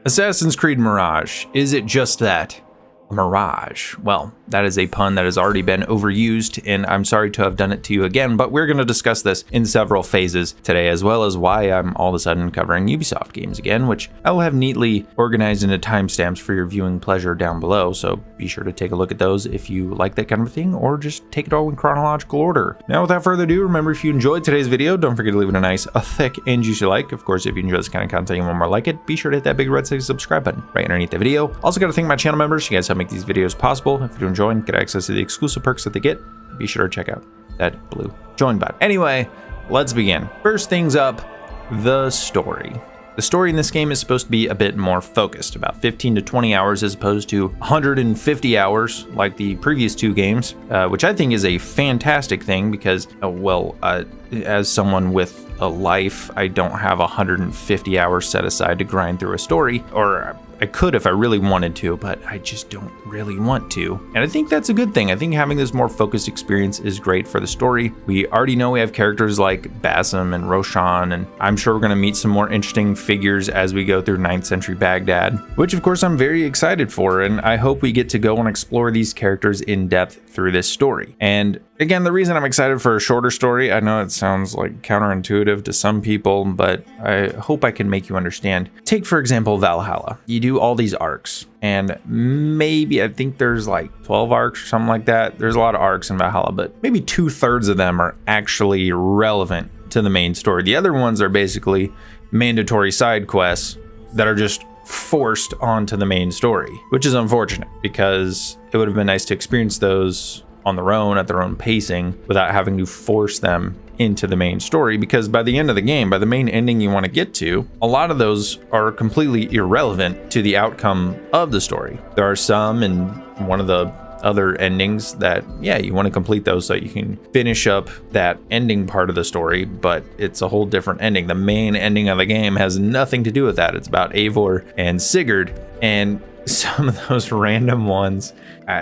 Assassin's Creed Mirage. Is it just that? A mirage? Well, that is a pun that has already been overused, and I'm sorry to have done it to you again, but we're going to discuss this in several phases today, as well as why I'm all of a sudden covering Ubisoft games again, which I will have neatly organized into timestamps for your viewing pleasure down below, so be sure to take a look at those if you like that kind of thing, or just take it all in chronological order. Now, without further ado, remember, if you enjoyed today's video, don't forget to leave it a nice, thick, and juicy like. Of course, if you enjoy this kind of content and want more like it, be sure to hit that big red subscribe button right underneath the video. Also, got to thank my channel members. You guys help make these videos possible. If you do join, get access to the exclusive perks that they get. Be sure to check out that blue join button. Anyway, let's begin. First things up, the story. The story in this game is supposed to be a bit more focused, about 15 to 20 hours as opposed to 150 hours like the previous two games, which I think is a fantastic thing because, as someone with a life, I don't have 150 hours set aside to grind through a story, or I could if I really wanted to, but I just don't really want to. And I think that's a good thing. I think having this more focused experience is great for the story. We already know we have characters like Basim and Roshan, and I'm sure we're going to meet some more interesting figures as we go through 9th century Baghdad, which of course I'm very excited for, and I hope we get to go and explore these characters in depth through this story. And again, the reason I'm excited for a shorter story, I know it sounds like counterintuitive to some people, but I hope I can make you understand. Take, for example, Valhalla. You do all these arcs, and maybe, I think there's like 12 arcs or something like that. There's a lot of arcs in Valhalla, but maybe 2/3 of them are actually relevant to the main story. The other ones are basically mandatory side quests that are just forced onto the main story, which is unfortunate because it would have been nice to experience those on their own at their own pacing without having to force them into the main story, because by the end of the game, by the main ending you want to get to, a lot of those are completely irrelevant to the outcome of the story. There are some in one of the other endings that, yeah, you want to complete those so you can finish up that ending part of the story, but it's a whole different ending. The main ending of the game has nothing to do with that. It's about Eivor and Sigurd, and some of those random ones,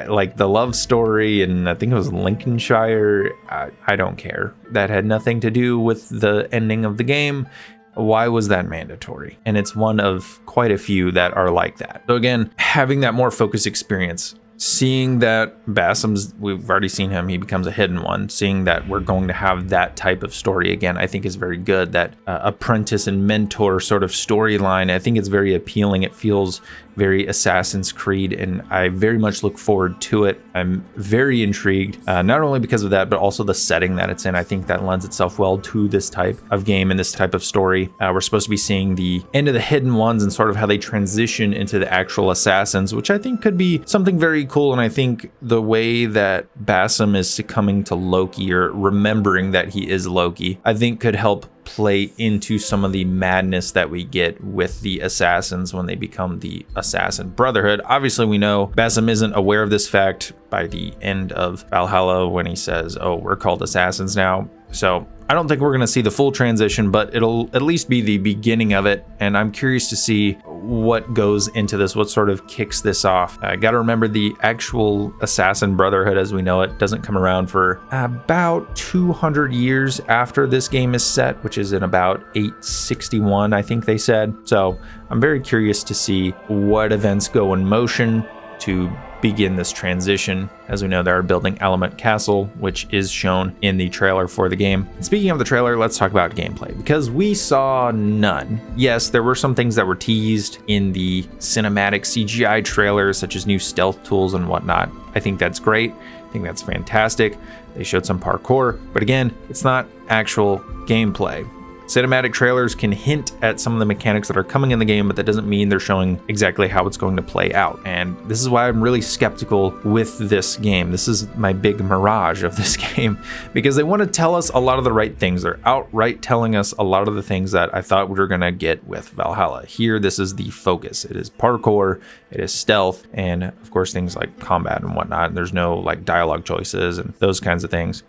like the love story, and I think it was Lincolnshire, I don't care. That had nothing to do with the ending of the game. Why was that mandatory? And it's one of quite a few that are like that. So again, having that more focused experience, seeing that Basim's, we've already seen him, he becomes a hidden one. Seeing that we're going to have that type of story again, I think is very good. That apprentice and mentor sort of storyline, I think it's very appealing. It feels very Assassin's Creed, and I very much look forward to it. I'm very intrigued, not only because of that, but also the setting that it's in. I think that lends itself well to this type of game and this type of story. We're supposed to be seeing the end of the hidden ones and sort of how they transition into the actual assassins, which I think could be something very cool. And I think the way that Basim is succumbing to Loki, or remembering that he is Loki, I think could help play into some of the madness that we get with the assassins when they become the Assassin Brotherhood. Obviously, we know Basim isn't aware of this fact by the end of Valhalla when he says, oh, we're called assassins now. So I don't think we're going to see the full transition, but it'll at least be the beginning of it. And I'm curious to see what goes into this, what sort of kicks this off. I got to remember, the actual Assassin Brotherhood as we know it doesn't come around for about 200 years after this game is set, which is in about 861, I think they said. So I'm very curious to see what events go in motion to begin this transition. As we know, they are building Alamut Castle, which is shown in the trailer for the game. And speaking of the trailer, let's talk about gameplay, because we saw none. Yes, there were some things that were teased in the cinematic CGI trailer, such as new stealth tools and whatnot. I think that's great. I think that's fantastic. They showed some parkour, but again, it's not actual gameplay. Cinematic trailers can hint at some of the mechanics that are coming in the game, but that doesn't mean they're showing exactly how it's going to play out. And this is why I'm really skeptical with this game. This is my big mirage of this game, because they want to tell us a lot of the right things. They're outright telling us a lot of the things that I thought we were going to get with Valhalla. Here, this is the focus. It is parkour, it is stealth, and of course things like combat and whatnot. And there's no like dialogue choices and those kinds of things.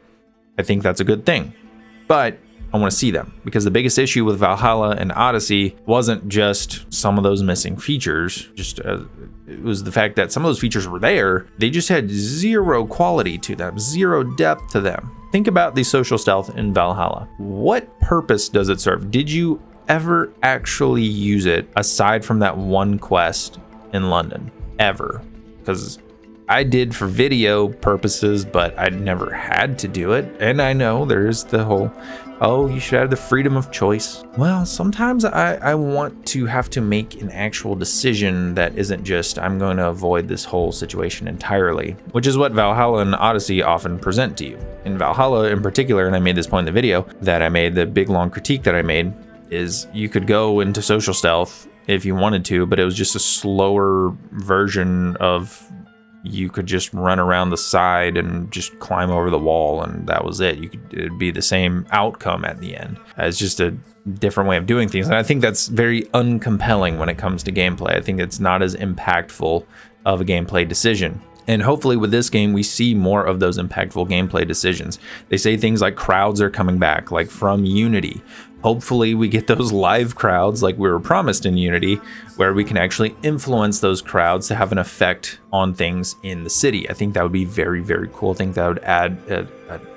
I think that's a good thing. But I want to see them, because the biggest issue with Valhalla and Odyssey wasn't just some of those missing features. It was the fact that some of those features were there. They just had zero quality to them, zero depth to them. Think about the social stealth in Valhalla. What purpose does it serve? Did you ever actually use it aside from that one quest in London, ever. Because I did for video purposes, but I never had to do it. And I know there's the whole, oh, you should have the freedom of choice. Well, sometimes I want to have to make an actual decision that isn't just, I'm going to avoid this whole situation entirely, which is what Valhalla and Odyssey often present to you. In Valhalla in particular, and I made this point in the video that I made, the big long critique that I made, is you could go into social stealth if you wanted to, but it was just a slower version of, you could just run around the side and just climb over the wall, and that was it. It'd be the same outcome at the end. It's just a different way of doing things, and I think that's very uncompelling when it comes to gameplay. I think it's not as impactful of a gameplay decision. And hopefully with this game, we see more of those impactful gameplay decisions. They say things like crowds are coming back, like from Unity. Hopefully we get those live crowds like we were promised in Unity, where we can actually influence those crowds to have an effect on things in the city. I think that would be very, very cool. I think that would add an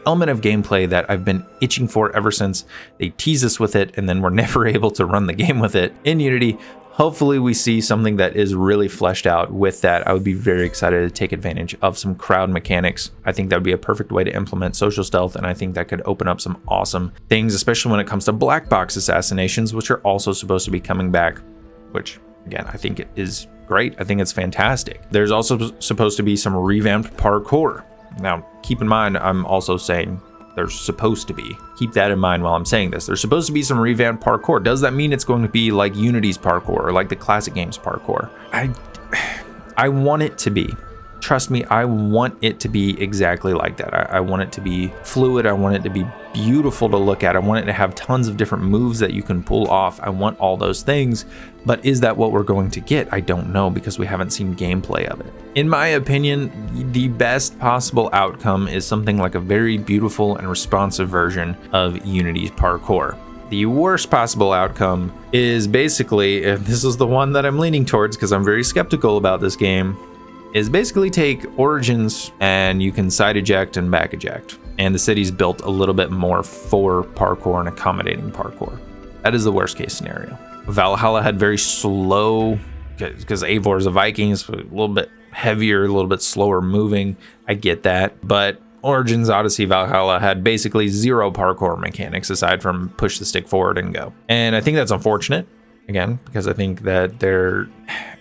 element of gameplay that I've been itching for ever since they tease us with it, and then we're never able to run the game with it in Unity. Hopefully we see something that is really fleshed out with that. I would be very excited to take advantage of some crowd mechanics. I think that would be a perfect way to implement social stealth, and I think that could open up some awesome things, especially when it comes to black box assassinations, which are also supposed to be coming back, which again, I think it is great. I think it's fantastic. There's also supposed to be some revamped parkour. Now, keep in mind, I'm also saying there's supposed to be. Keep that in mind while I'm saying this. There's supposed to be some revamped parkour. Does that mean it's going to be like Unity's parkour or like the classic games parkour? I want it to be. Trust me, I want it to be exactly like that. I want it to be fluid. I want it to be beautiful to look at. I want it to have tons of different moves that you can pull off. I want all those things, but is that what we're going to get? I don't know, because we haven't seen gameplay of it. In my opinion, the best possible outcome is something like a very beautiful and responsive version of Unity's parkour. The worst possible outcome is basically, if this is the one that I'm leaning towards because I'm very skeptical about this game, is basically take Origins and you can side eject and back eject. And the city's built a little bit more for parkour and accommodating parkour. That is the worst case scenario. Valhalla had very slow, because Eivor is a Viking, so a little bit heavier, a little bit slower moving. I get that. But Origins, Odyssey, Valhalla had basically zero parkour mechanics aside from push the stick forward and go. And I think that's unfortunate. Again, because I think that they're,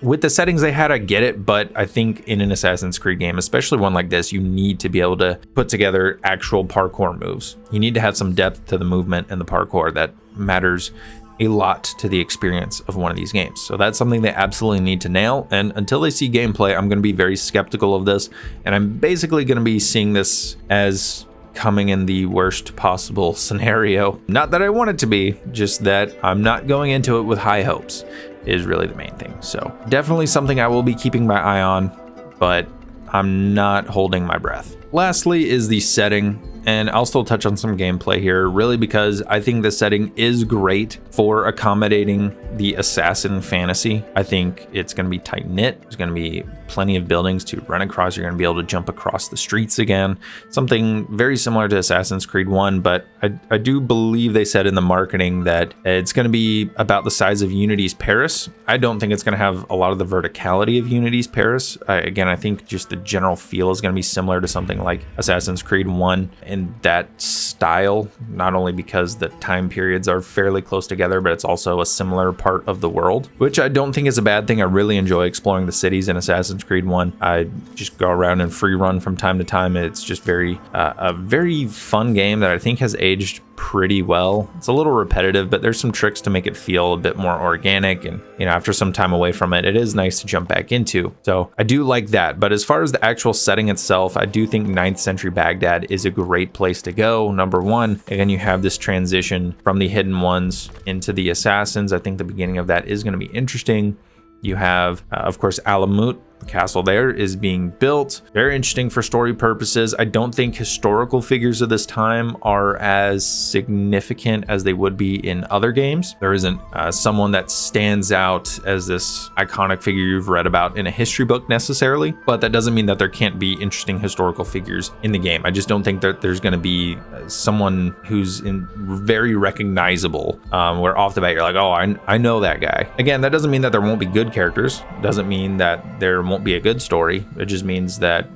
with the settings they had, I get it, but I think in an Assassin's Creed game, especially one like this, you need to be able to put together actual parkour moves. You need to have some depth to the movement and the parkour. That matters a lot to the experience of one of these games. So that's something they absolutely need to nail. And until they see gameplay, I'm going to be very skeptical of this. And I'm basically going to be seeing this as coming in the worst possible scenario. Not that I want it to be, just that I'm not going into it with high hopes is really the main thing. So definitely something I will be keeping my eye on, but I'm not holding my breath. Lastly is the setting, and I'll still touch on some gameplay here, really because I think the setting is great for accommodating the assassin fantasy. I think it's going to be tight-knit. There's going to be plenty of buildings to run across. You're going to be able to jump across the streets again. Something very similar to Assassin's Creed 1, but I do believe they said in the marketing that it's going to be about the size of Unity's Paris. I don't think it's going to have a lot of the verticality of Unity's Paris. Again, I think just the general feel is going to be similar to something like Assassin's Creed 1 in that style, not only because the time periods are fairly close together, but it's also a similar part of the world, which I don't think is a bad thing. I really enjoy exploring the cities in Assassin's Creed 1. I just go around and free run from time to time. It's just a very fun game that I think has aged pretty well. It's a little repetitive, but there's some tricks to make it feel a bit more organic, and after some time away from it, it is nice to jump back into. So I do like that. But as far as the actual setting itself, I do think 9th century Baghdad is a great place to go. Number one, again, you have this transition from the hidden ones into the assassins. I think the beginning of that is going to be interesting. You have, of course, Alamut, The castle there is being built. Very interesting for story purposes. I don't think historical figures of this time are as significant as they would be in other games. There isn't someone that stands out as this iconic figure you've read about in a history book necessarily, but that doesn't mean that there can't be interesting historical figures in the game. I just don't think that there's going to be someone who's very recognizable, where off the bat you're like, oh, I know that guy. Again, that doesn't mean that there won't be good characters. It doesn't mean that there won't be a good story. It just means that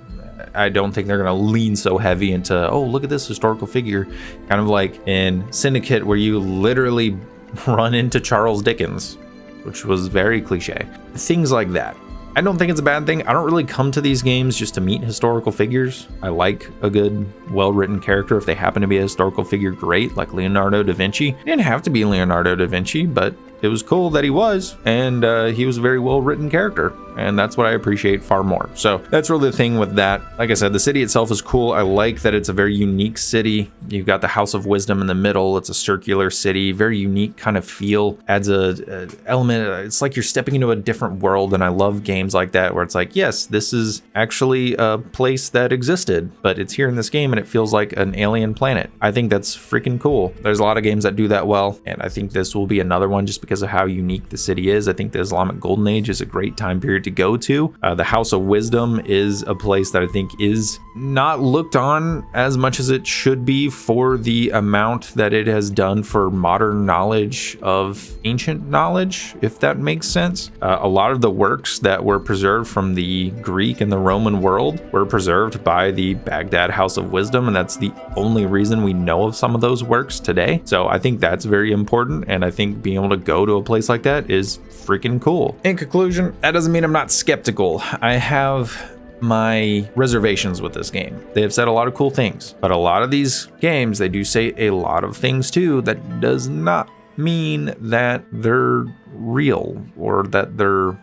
I don't think they're going to lean so heavy into, oh, look at this historical figure, kind of like in Syndicate, where you literally run into Charles Dickens, which was very cliche. Things like that. I don't think it's a bad thing. I don't really come to these games just to meet historical figures. I like a good, well-written character. If they happen to be a historical figure, great, like Leonardo da Vinci. It didn't have to be Leonardo da Vinci, but it was cool that he was, and he was a very well-written character, and that's what I appreciate far more. So that's really the thing with that. Like I said, the city itself is cool. I like that it's a very unique city. You've got the House of Wisdom in the middle. It's a circular city, very unique kind of feel, adds a element. It's like you're stepping into a different world, and I love games like that where it's like, yes, this is actually a place that existed, but it's here in this game and it feels like an alien planet. I think that's freaking cool. There's a lot of games that do that well, and I think this will be another one just because of how unique the city is. I think the Islamic Golden Age is a great time period to go to. The House of Wisdom is a place that I think is not looked on as much as it should be for the amount that it has done for modern knowledge of ancient knowledge, if that makes sense. A lot of the works that were preserved from the Greek and the Roman world were preserved by the Baghdad House of Wisdom, and that's the only reason we know of some of those works today. So I think that's very important, and I think being able to go to a place like that is freaking cool. In conclusion, that doesn't mean I'm not skeptical. I have my reservations with this game. They have said a lot of cool things, but a lot of these games, they do say a lot of things too that does not mean that they're real or that they're,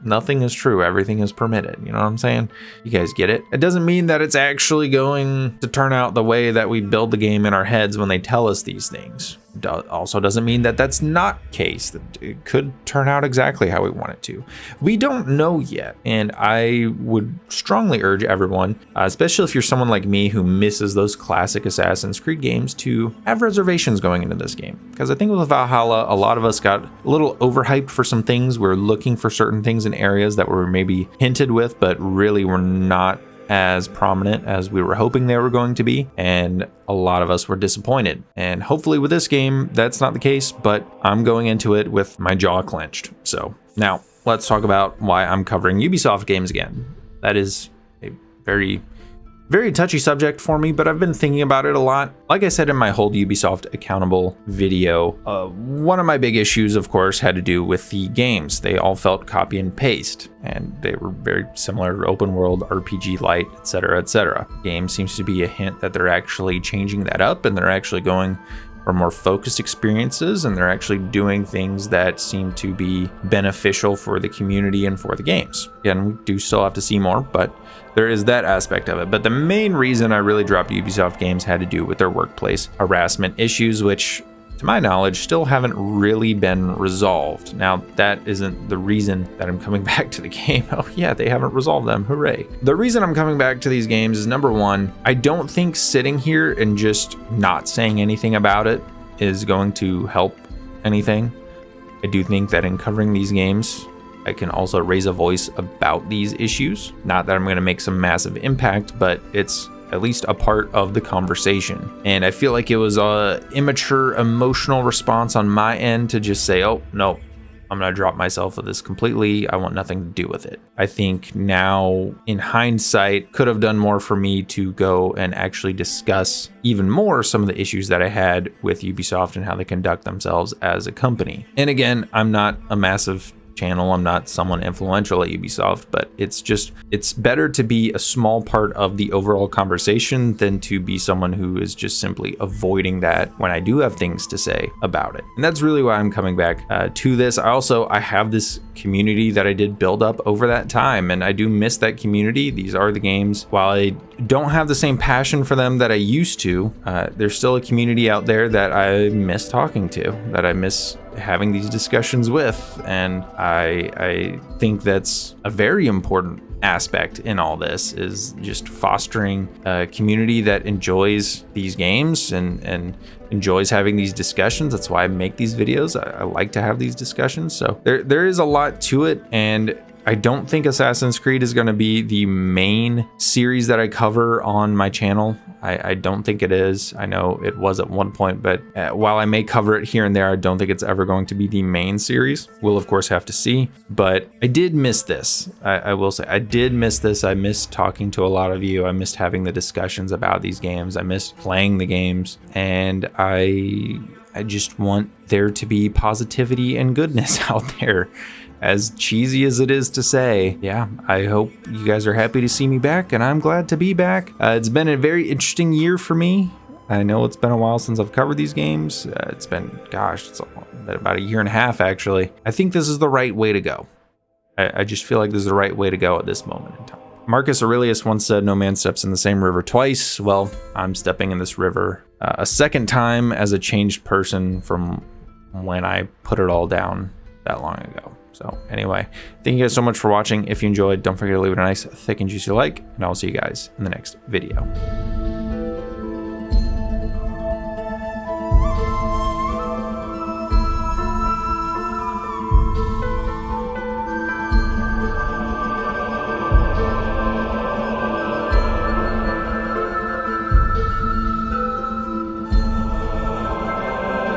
nothing is true. Everything is permitted. You know what I'm saying? You guys get it? It doesn't mean that it's actually going to turn out the way that we build the game in our heads when they tell us these things. Also doesn't mean that that's not the case, that it could turn out exactly how we want it to. We don't know yet, and I would strongly urge everyone, especially if you're someone like me who misses those classic Assassin's Creed games, to have reservations going into this game. Because I think with Valhalla, a lot of us got a little overhyped for some things. We're looking for certain things in areas that were maybe hinted with, but really were not as prominent as we were hoping they were going to be, and a lot of us were disappointed. And hopefully with this game that's not the case, but I'm going into it with my jaw clenched. So now let's talk about why I'm covering Ubisoft games again. That is a very touchy subject for me, but I've been thinking about it a lot. Like I said in my Hold Ubisoft Accountable video, one of my big issues, of course, had to do with the games. They all felt copy and paste, and they were very similar, open world, RPG light, etc., etc. Game seems to be a hint that they're actually changing that up, and they're actually going for more focused experiences, and they're actually doing things that seem to be beneficial for the community and for the games. Again, we do still have to see more, but there is that aspect of it. But the main reason I really dropped Ubisoft games had to do with their workplace harassment issues, which, to my knowledge, still haven't really been resolved. Now, that isn't the reason that I'm coming back to the game. Oh yeah, they haven't resolved them, hooray. The reason I'm coming back to these games is, number one, I don't think sitting here and just not saying anything about it is going to help anything. I do think that in covering these games, I can also raise a voice about these issues. Not that I'm going to make some massive impact, but it's at least a part of the conversation. And I feel like it was a immature emotional response on my end to just say, oh, no, I'm going to drop myself of this completely. I want nothing to do with it. I think now, in hindsight, could have done more for me to go and actually discuss even more some of the issues that I had with Ubisoft and how they conduct themselves as a company. And again, I'm not a massive channel. I'm not someone influential at Ubisoft, but it's better to be a small part of the overall conversation than to be someone who is just simply avoiding that when I do have things to say about it. And that's really why I'm coming back to this. I have this community that I did build up over that time, and I do miss that community. These are the games. While I don't have the same passion for them that I used to, there's still a community out there that I miss talking to, that I miss having these discussions with, and I think that's a very important aspect in all this, is just fostering a community that enjoys these games and enjoys having these discussions. That's why I make these videos. I like to have these discussions. So there is a lot to it, and I don't think Assassin's Creed is going to be the main series that I cover on my channel. I don't think it is. I know it was at one point, but while I may cover it here and there, I don't think it's ever going to be the main series. We'll of course have to see, but I did miss this. I will say I did miss this. I missed talking to a lot of you. I missed having the discussions about these games. I missed playing the games, and I just want there to be positivity and goodness out there. As cheesy as it is to say, yeah, I hope you guys are happy to see me back, and I'm glad to be back. It's been a very interesting year for me. I know it's been a while since I've covered these games. It's been, gosh, it's been about a year and a half, actually. I think this is the right way to go. I just feel like this is the right way to go at this moment in time. Marcus Aurelius once said, "No man steps in the same river twice." Well, I'm stepping in this river a second time as a changed person from when I put it all down that long ago. So anyway, thank you guys so much for watching. If you enjoyed, don't forget to leave it a nice, thick and juicy like, and I'll see you guys in the next video.